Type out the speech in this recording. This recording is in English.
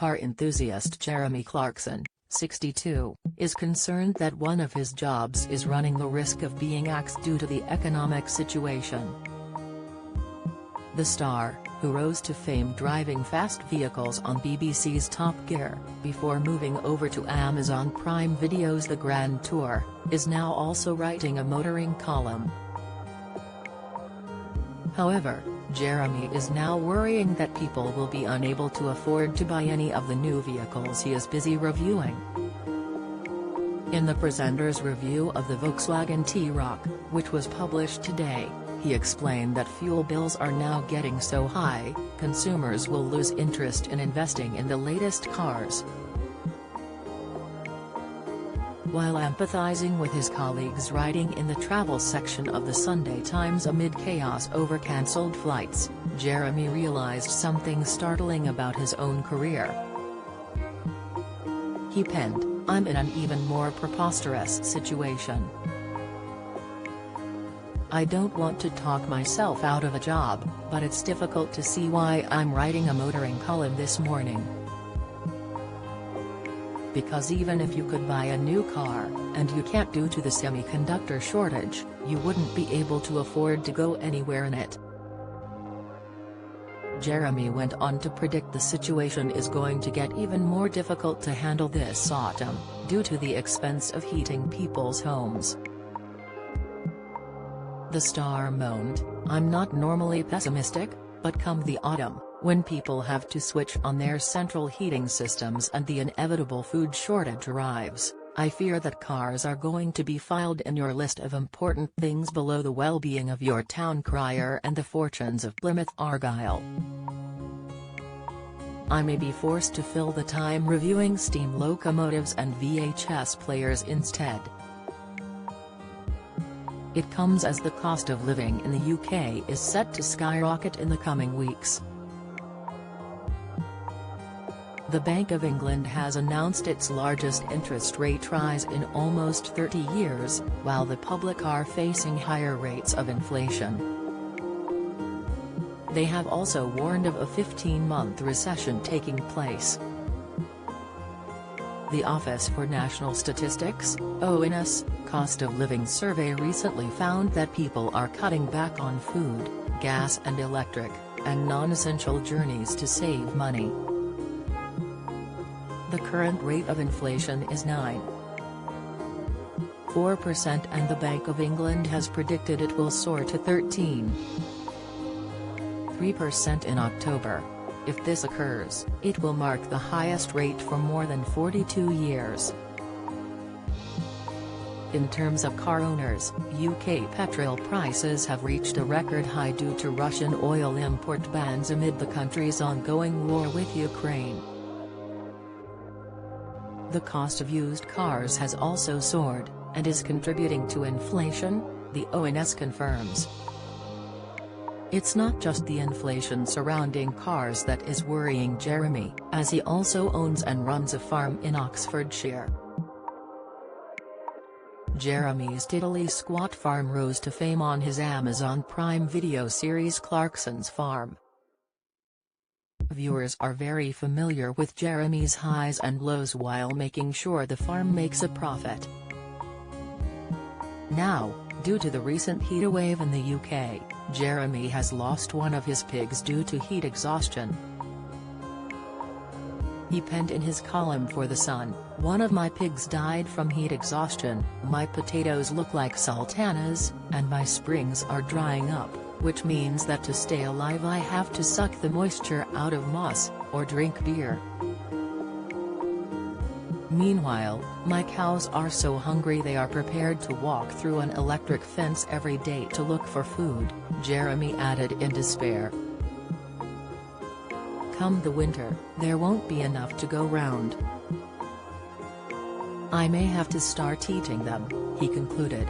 car enthusiast Jeremy Clarkson, 62, is concerned that one of his jobs is running the risk of being axed due to the economic situation. The star, who rose to fame driving fast vehicles on BBC's Top Gear, before moving over to Amazon Prime Video's The Grand Tour, is now also writing a motoring column. However, Jeremy is now worrying that people will be unable to afford to buy any of the new vehicles he is busy reviewing. In the presenter's review of the Volkswagen T-Roc, which was published today, he explained that fuel bills are now getting so high, consumers will lose interest in investing in the latest cars. While empathizing with his colleagues writing in the travel section of the Sunday Times amid chaos over cancelled flights, Jeremy realized something startling about his own career. He penned, "I'm in an even more preposterous situation. I don't want to talk myself out of a job, but it's difficult to see why I'm writing a motoring column this morning. Because even if you could buy a new car, and you can't due to the semiconductor shortage, you wouldn't be able to afford to go anywhere in it." Jeremy went on to predict the situation is going to get even more difficult to handle this autumn, due to the expense of heating people's homes. The star moaned, "I'm not normally pessimistic, but come the autumn, when people have to switch on their central heating systems and the inevitable food shortage arrives, I fear that cars are going to be filed in your list of important things below the well-being of your town crier and the fortunes of Plymouth Argyle. I may be forced to fill the time reviewing steam locomotives and VHS players instead." It comes as the cost of living in the UK is set to skyrocket in the coming weeks. The Bank of England has announced its largest interest rate rise in almost 30 years, while the public are facing higher rates of inflation. They have also warned of a 15-month recession taking place. The Office for National Statistics, ONS, cost of living survey recently found that people are cutting back on food, gas and electric, and non-essential journeys to save money. The current rate of inflation is 9.4% and the Bank of England has predicted it will soar to 13.3% in October. If this occurs, it will mark the highest rate for more than 42 years. In terms of car owners, UK petrol prices have reached a record high due to Russian oil import bans amid the country's ongoing war with Ukraine. The cost of used cars has also soared, and is contributing to inflation, the ONS confirms. It's not just the inflation surrounding cars that is worrying Jeremy, as he also owns and runs a farm in Oxfordshire. Jeremy's tiddly squat farm rose to fame on his Amazon Prime Video series Clarkson's Farm. Viewers are very familiar with Jeremy's highs and lows while making sure the farm makes a profit. Now, due to the recent heatwave in the UK, Jeremy has lost one of his pigs due to heat exhaustion. He penned in his column for The Sun, "One of my pigs died from heat exhaustion, my potatoes look like sultanas, and my springs are drying up, which means that to stay alive I have to suck the moisture out of moss, or drink beer. Meanwhile, my cows are so hungry they are prepared to walk through an electric fence every day to look for food," Jeremy added in despair. "Come the winter, there won't be enough to go round. I may have to start eating them," he concluded.